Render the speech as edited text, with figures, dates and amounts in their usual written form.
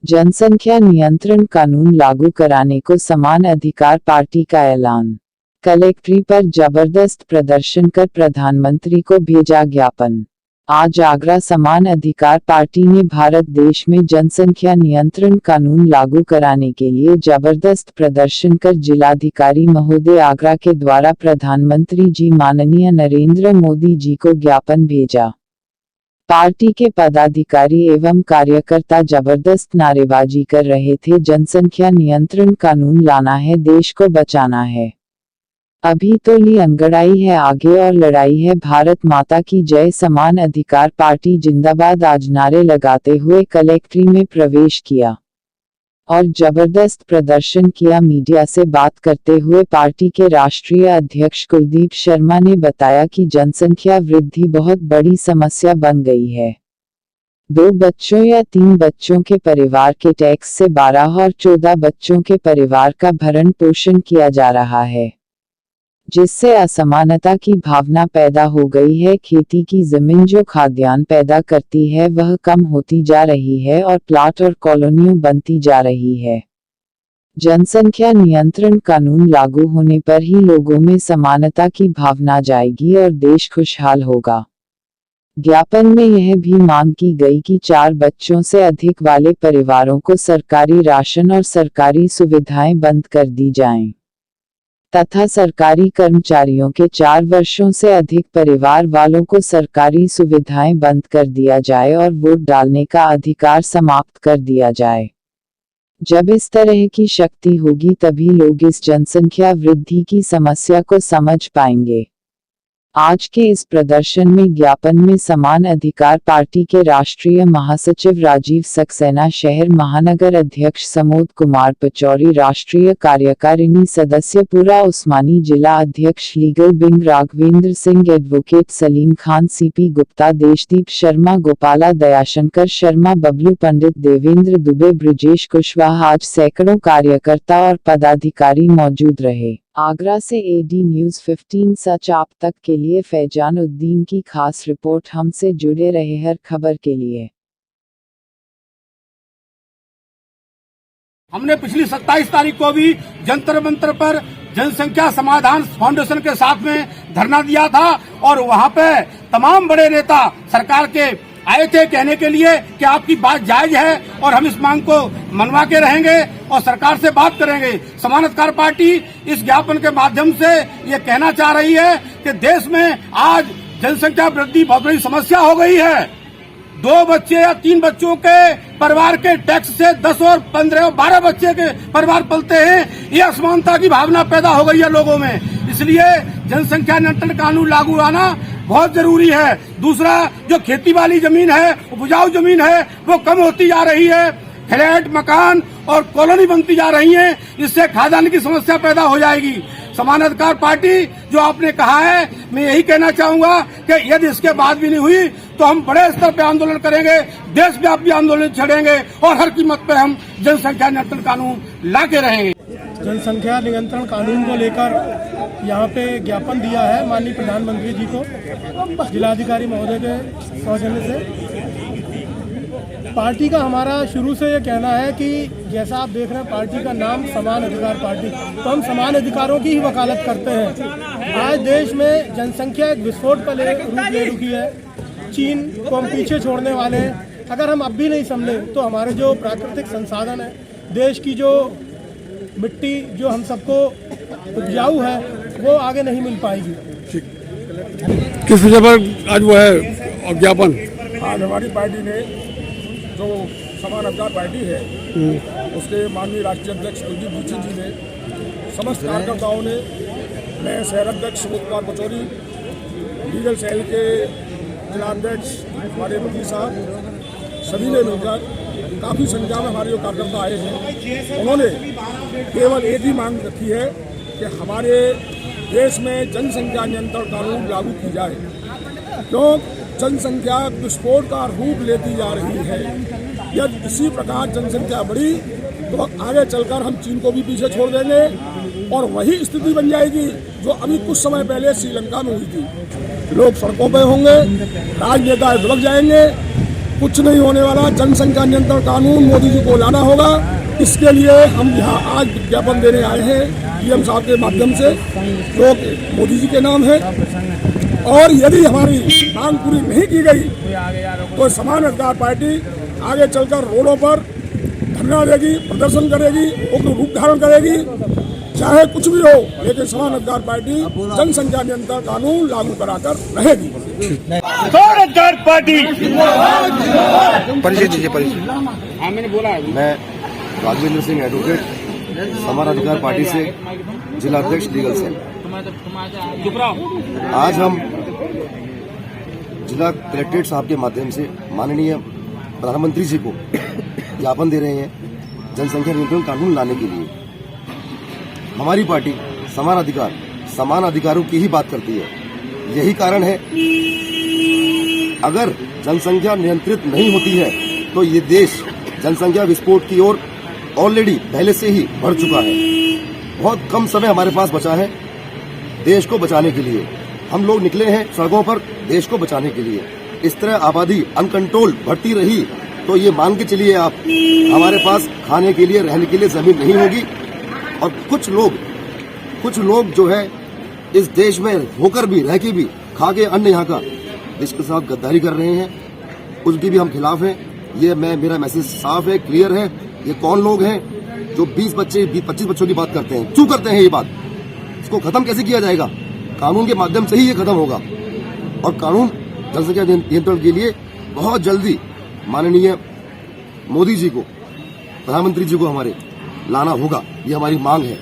जनसंख्या नियंत्रण कानून लागू कराने को समान अधिकार पार्टी का ऐलान। कलेक्ट्रेट पर जबरदस्त प्रदर्शन कर प्रधानमंत्री को भेजा ज्ञापन। आज आगरा समान अधिकार पार्टी ने भारत देश में जनसंख्या नियंत्रण कानून लागू कराने के लिए जबरदस्त प्रदर्शन कर जिलाधिकारी महोदय आगरा के द्वारा प्रधानमंत्री जी माननीय नरेंद्र मोदी जी को ज्ञापन भेजा। पार्टी के पदाधिकारी एवं कार्यकर्ता जबरदस्त नारेबाजी कर रहे थे। जनसंख्या नियंत्रण कानून लाना है, देश को बचाना है। अभी तो ली अंगड़ाई है, आगे और लड़ाई है। भारत माता की जय। समान अधिकार पार्टी जिंदाबाद। आज नारे लगाते हुए कलेक्ट्रेट में प्रवेश किया और जबरदस्त प्रदर्शन किया। मीडिया से बात करते हुए पार्टी के राष्ट्रीय अध्यक्ष कुलदीप शर्मा ने बताया कि जनसंख्या वृद्धि बहुत बड़ी समस्या बन गई है। 2 बच्चों या 3 बच्चों के परिवार के टैक्स से 12 और 14 बच्चों के परिवार का भरण पोषण किया जा रहा है, जिससे असमानता की भावना पैदा हो गई है। खेती की जमीन जो खाद्यान्न पैदा करती है वह कम होती जा रही है और प्लाट और कॉलोनियां बनती जा रही है। जनसंख्या नियंत्रण कानून लागू होने पर ही लोगों में समानता की भावना जाएगी और देश खुशहाल होगा। ज्ञापन में यह भी मांग की गई कि 4 बच्चों से अधिक वाले परिवारों को सरकारी राशन और सरकारी सुविधाएं बंद कर दी जाएं, तथा सरकारी कर्मचारियों के 4 वर्षों से अधिक परिवार वालों को सरकारी सुविधाएं बंद कर दिया जाए और वोट डालने का अधिकार समाप्त कर दिया जाए। जब इस तरह की शक्ति होगी तभी लोग इस जनसंख्या वृद्धि की समस्या को समझ पाएंगे। आज के इस प्रदर्शन में ज्ञापन में समान अधिकार पार्टी के राष्ट्रीय महासचिव राजीव सक्सेना, शहर महानगर अध्यक्ष समोद कुमार पचौरी, राष्ट्रीय कार्यकारिणी सदस्य पूरा उस्मानी, जिला अध्यक्ष legal wing Raghavendra Singh, advocate Salim Khan, CP Gupta, Deshdeep Sharma, Gopala Dayashankar Sharma, Bablu Pandit, Devendra Dubey, Brijesh Kushwaha. आज सैकड़ों कार्यकर्ता और पदाधिकारी मौजूद रहे। आगरा से एडी न्यूज़ 15 सच आप तक के लिए फैजान उद्दीन की खास रिपोर्ट। हमसे जुड़े रहे हर खबर के लिए। हमने पिछली 27 तारीख को भी जंतर मंतर पर जनसंख्या समाधान फाउंडेशन के साथ में धरना दिया था और वहां पे तमाम बड़े नेता सरकार के आए थे कहने के लिए कि आपकी बात जायज है और हम इस मांग को मनवा के रहेंगे और सरकार से बात करेंगे। समान अधिकार पार्टी इस ज्ञापन के माध्यम से ये कहना चाह रही है कि देश में आज जनसंख्या वृद्धि बहुत बड़ी समस्या हो गई है। 2 बच्चे या 3 बच्चों के परिवार के टैक्स से 10 और 15 और 12 बच्चे के परिवार पलते हैं। ये असमानता की भावना पैदा हो गई है लोगों में, इसलिए जनसंख्या नियंत्रण कानून लागू आना बहुत जरूरी है। दूसरा, जो खेती वाली जमीन है, उपजाऊ जमीन है, वो कम होती जा रही है। फ्लैट, मकान और कॉलोनी बनती जा रही है, इससे खाद्यान्न की समस्या पैदा हो जाएगी। समान अधिकार पार्टी जो आपने कहा है, मैं यही कहना चाहूंगा कि यदि इसके बाद भी नहीं हुई तो हम बड़े स्तर पे आंदोलन करेंगे, देशव्यापी आंदोलन छेड़ेंगे और हर कीमत पे हम जनसंख्या नियंत्रण कानून लाके रहेंगे। जनसंख्या नियंत्रण कानून को लेकर यहाँ पे ज्ञापन दिया है माननीय प्रधानमंत्री जी को जिलाधिकारी महोदय के सौजन्य से। पार्टी का हमारा शुरू से ये कहना है कि जैसा आप देख रहे हैं पार्टी का नाम समान अधिकार पार्टी, तो हम समान अधिकारों की ही वकालत करते हैं। आज देश में जनसंख्या एक विस्फोट का रूप ले चुकी है। चीन को हम पीछे छोड़ने वाले हैं। अगर हम अब भी नहीं संभले तो हमारे जो प्राकृतिक संसाधन है, देश की जो मिट्टी जो हम सबको उपजाऊ है, वो आगे नहीं मिल पाएगी। किस वजह पर आज वो है ज्ञापन? आज हमारी पार्टी ने जो समान अधिकार पार्टी है उसके माननीय राष्ट्रीय अध्यक्ष कुलदीप दीक्षित जी ने, समस्त कार्यकर्ताओं ने, मैं शहर अध्यक्ष समोद कुमार पचौरी, लीगल सेल के जिलाध्यक्ष हमारे मंत्री साहब, सभी ने मिलकर काफ़ी संख्या में हमारे जो कार्यकर्ता आए हैं, उन्होंने केवल एक ही मांग रखी है कि हमारे देश में जनसंख्या नियंत्रण कानून लागू की जाए, क्यों जनसंख्या विस्फोट का रूप लेती जा रही है। यदि इसी प्रकार जनसंख्या बढ़ी तो आगे चलकर हम चीन को भी पीछे छोड़ देंगे और वही स्थिति बन जाएगी जो अभी कुछ समय पहले श्रीलंका में हुई थी। लोग सड़कों पर होंगे, राजनेता दुबक जाएंगे, कुछ नहीं होने वाला। जनसंख्या नियंत्रण कानून मोदी जी को लाना होगा। इसके लिए हम यहाँ आज विज्ञापन देने आए हैं पीएम साहब के माध्यम से, जो मोदी जी के नाम है। और यदि हमारी मांग पूरी नहीं की गई तो समान अधिकार पार्टी आगे चलकर रोडों पर धरना देगी, प्रदर्शन करेगी, उग्र रूप धारण करेगी, चाहे कुछ भी हो, लेकिन समान अधिकार पार्टी जनसंख्या नियंत्रण कानून लागू कराकर रहेगी। समान अधिकार पार्टी। परिचय दीजिए, परिचय। हाँ, मैंने बोला है। मैं राघवेंद्र सिंह, एडवोकेट, समान अधिकार पार्टी से जिला अध्यक्ष लीगल सेल। आज हम जिला कलेक्ट्रेट साहब के माध्यम से माननीय प्रधानमंत्री जी को ज्ञापन दे रहे हैं जनसंख्या नियंत्रण कानून लाने के लिए। हमारी पार्टी समान अधिकारों की ही बात करती है। यही कारण है, अगर जनसंख्या नियंत्रित नहीं होती है तो ये देश जनसंख्या विस्फोट की ओर ऑलरेडी पहले से ही बढ़ चुका है। बहुत कम समय हमारे पास बचा है देश को बचाने के लिए। हम लोग निकले हैं सड़कों पर देश को बचाने के लिए। इस तरह आबादी अनकंट्रोल बढ़ती रही तो ये मान के चलिए आप, हमारे पास खाने के लिए, रहने के लिए जमीन नहीं होगी। और कुछ लोग जो है इस देश में होकर भी, रह के भी, खा के अन्न यहाँ का देश के साथ गद्दारी कर रहे हैं, उसके भी हम खिलाफ हैं। ये मेरा मैसेज साफ है, क्लियर है। ये कौन लोग हैं जो 20 बच्चों की बात करते हैं? क्यों करते हैं ये बात? इसको खत्म कैसे किया जाएगा? कानून के माध्यम से ही ये खत्म होगा। और कानून जनसंख्या नियंत्रण के लिए बहुत जल्दी माननीय मोदी जी को, प्रधानमंत्री जी को हमारे लाना होगा। ये हमारी मांग है।